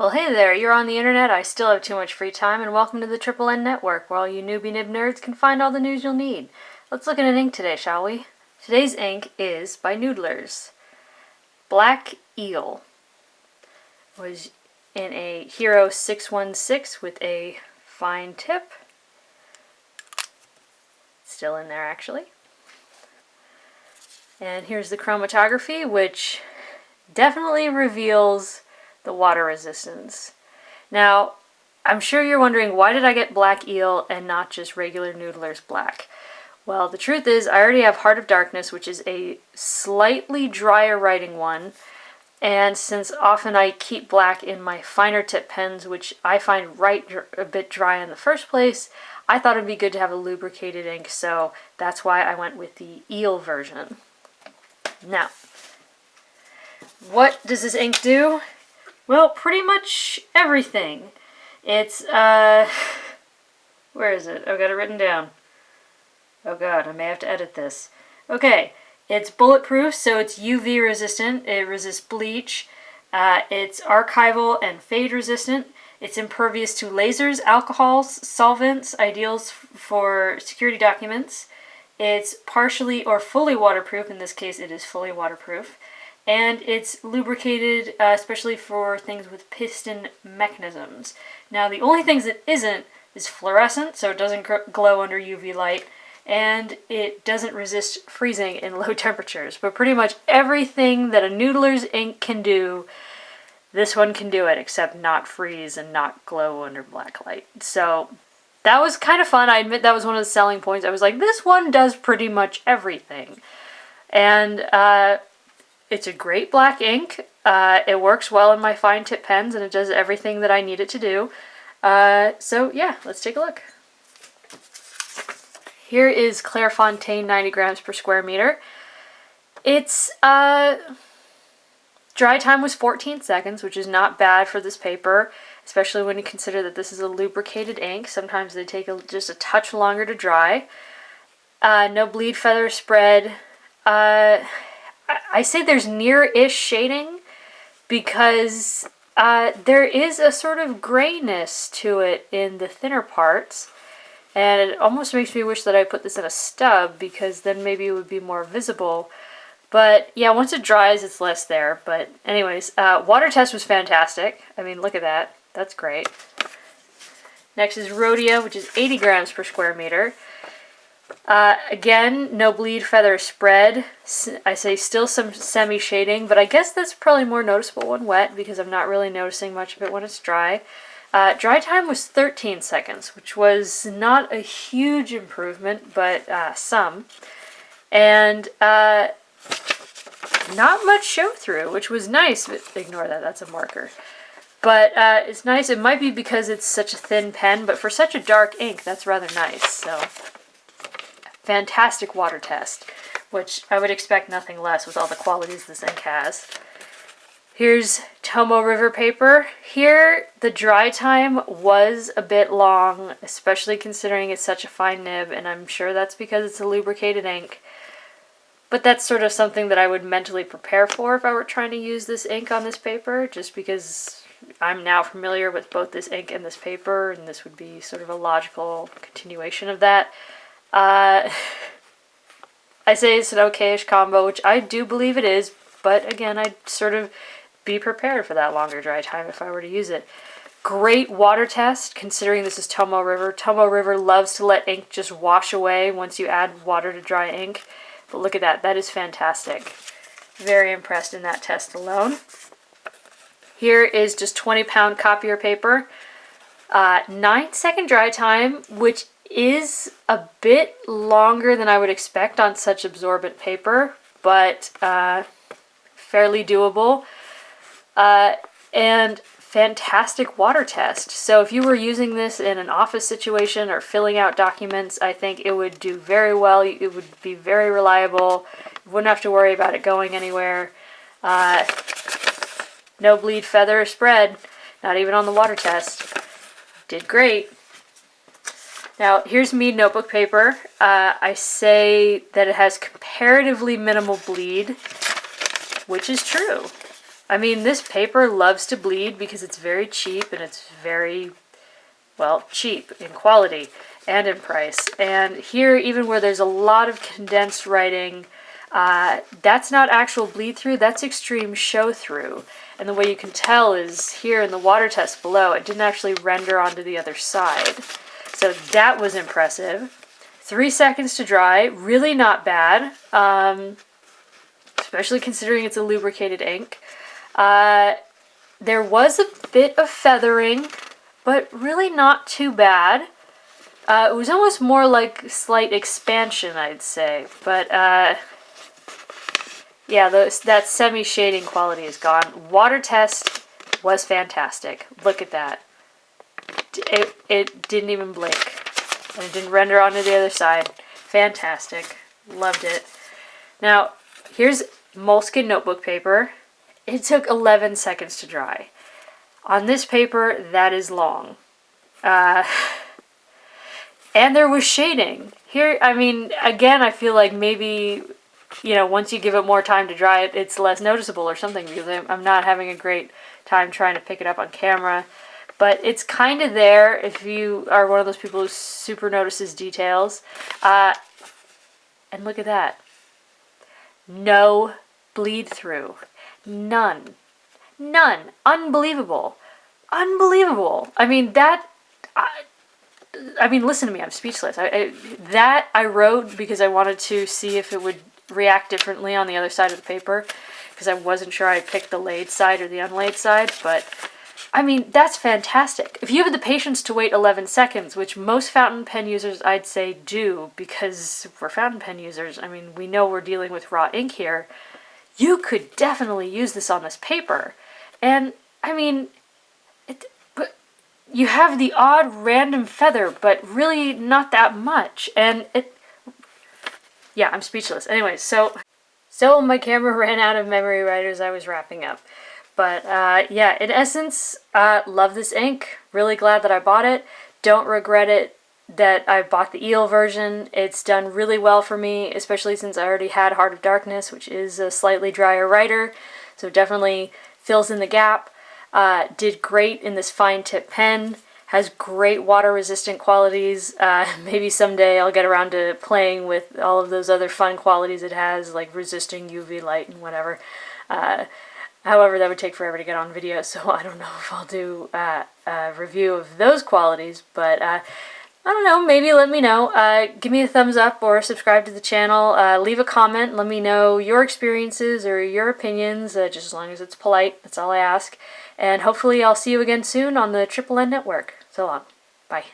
Well, hey there, you're on the internet, I still have too much free time, and welcome to the Triple N Network, where all you newbie nib nerds can find all the news you'll need. Let's look at an ink today, shall we? Today's ink is by Noodler's. Black Eel. Was in a Hero 616 with a fine tip. Still in there, actually. And here's the chromatography, which definitely reveals the water resistance. Now, I'm sure you're wondering, why did I get Black Eel and not just regular Noodler's Black? Well, the truth is, I already have Heart of Darkness, which is a slightly drier writing one, and since often I keep black in my finer tip pens, which I find a bit dry in the first place, I thought it'd be good to have a lubricated ink, so that's why I went with the Eel version. Now, what does this ink do? Well, pretty much everything. It's, where is it? I've got it written down. Oh god, I may have to edit this. Okay, it's bulletproof, so it's UV resistant. It resists bleach. It's archival and fade resistant. It's impervious to lasers, alcohols, solvents, ideals for security documents. It's partially or fully waterproof. In this case, it is fully waterproof. And it's lubricated, especially for things with piston mechanisms. Now, the only things it isn't is fluorescent, so it doesn't glow under UV light, and it doesn't resist freezing in low temperatures. But pretty much everything that a Noodler's ink can do, this one can do it, except not freeze and not glow under black light. So that was kind of fun. I admit that was one of the selling points. I was like, this one does pretty much everything. And it's a great black ink. It works well in my fine tip pens, and it does everything that I need it to do. So yeah, let's take a look. Here is Clairefontaine 90 grams per square meter. Its dry time was 14 seconds, which is not bad for this paper, especially when you consider that this is a lubricated ink. Sometimes they take just a touch longer to dry. No bleed feather spread. I say there's near-ish shading because there is a sort of grayness to it in the thinner parts, and it almost makes me wish that I put this in a stub because then maybe it would be more visible. But yeah, once it dries, it's less there. But anyways, water test was fantastic. I mean, look at that. That's great. Next is Rhodia, which is 80 grams per square meter. Again, no bleed feather spread. I say still some semi-shading, but I guess that's probably more noticeable when wet because I'm not really noticing much of it when it's dry. Dry time was 13 seconds, which was not a huge improvement, but some. And not much show-through, which was nice. But ignore that, that's a marker. But it's nice. It might be because it's such a thin pen, but for such a dark ink, that's rather nice. So, fantastic water test, which I would expect nothing less with all the qualities this ink has. Here's Tomoe River Paper. Here, the dry time was a bit long, especially considering it's such a fine nib, and I'm sure that's because it's a lubricated ink. But that's sort of something that I would mentally prepare for if I were trying to use this ink on this paper, just because I'm now familiar with both this ink and this paper, and this would be sort of a logical continuation of that. I say it's an okay-ish combo, which I do believe it is, but again, I'd sort of be prepared for that longer dry time if I were to use it. Great water test, considering this is Tomoe River. Tomoe River loves to let ink just wash away once you add water to dry ink. But look at that, that is fantastic. Very impressed in that test alone. Here is just 20-pound copier paper. 9-second dry time, which is a bit longer than I would expect on such absorbent paper, but fairly doable. And fantastic water test. So if you were using this in an office situation or filling out documents, I think it would do very well. It would be very reliable. You wouldn't have to worry about it going anywhere. No bleed feather spread, not even on the water test. Did great. Now, here's Mead Notebook Paper. I say that it has comparatively minimal bleed, which is true. I mean, this paper loves to bleed because it's very cheap and it's very, well, cheap in quality and in price. And here, even where there's a lot of condensed writing, that's not actual bleed through, that's extreme show through. And the way you can tell is here in the water test below, it didn't actually render onto the other side. So that was impressive. 3 seconds to dry, really not bad, especially considering it's a lubricated ink. There was a bit of feathering, but really not too bad. It was almost more like slight expansion, I'd say, but yeah, that semi-shading quality is gone. Water test was fantastic. Look at that. It didn't even blink. And it didn't render onto the other side. Fantastic. Loved it. Now, here's Moleskine notebook paper. It took 11 seconds to dry. On this paper, that is long. And there was shading. Here, I mean, again, I feel like maybe, you know, once you give it more time to dry, it's less noticeable or something, because I'm not having a great time trying to pick it up on camera. But it's kind of there if you are one of those people who super notices details. And look at that. No bleed through. None. None. Unbelievable. Unbelievable. I mean, that... I mean, listen to me. I'm speechless. That I wrote because I wanted to see if it would react differently on the other side of the paper, because I wasn't sure I picked the laid side or the unlaid side, but... I mean, that's fantastic. If you have the patience to wait 11 seconds, which most fountain pen users I'd say do, because we're fountain pen users, I mean, we know we're dealing with raw ink here, you could definitely use this on this paper. And, I mean, you have the odd random feather, but really not that much. And yeah, I'm speechless. Anyway, so my camera ran out of memory right as I was wrapping up. But yeah, in essence, love this ink. Really glad that I bought it. Don't regret it that I bought the eel version. It's done really well for me, especially since I already had Heart of Darkness, which is a slightly drier writer. So definitely fills in the gap. Did great in this fine tip pen. Has great water resistant qualities. Maybe someday I'll get around to playing with all of those other fun qualities it has, like resisting UV light and whatever. However, that would take forever to get on video, so I don't know if I'll do a review of those qualities, but I don't know, maybe let me know. Give me a thumbs up or subscribe to the channel. Leave a comment, let me know your experiences or your opinions, just as long as it's polite, that's all I ask. And hopefully I'll see you again soon on the Triple N Network. So long. Bye.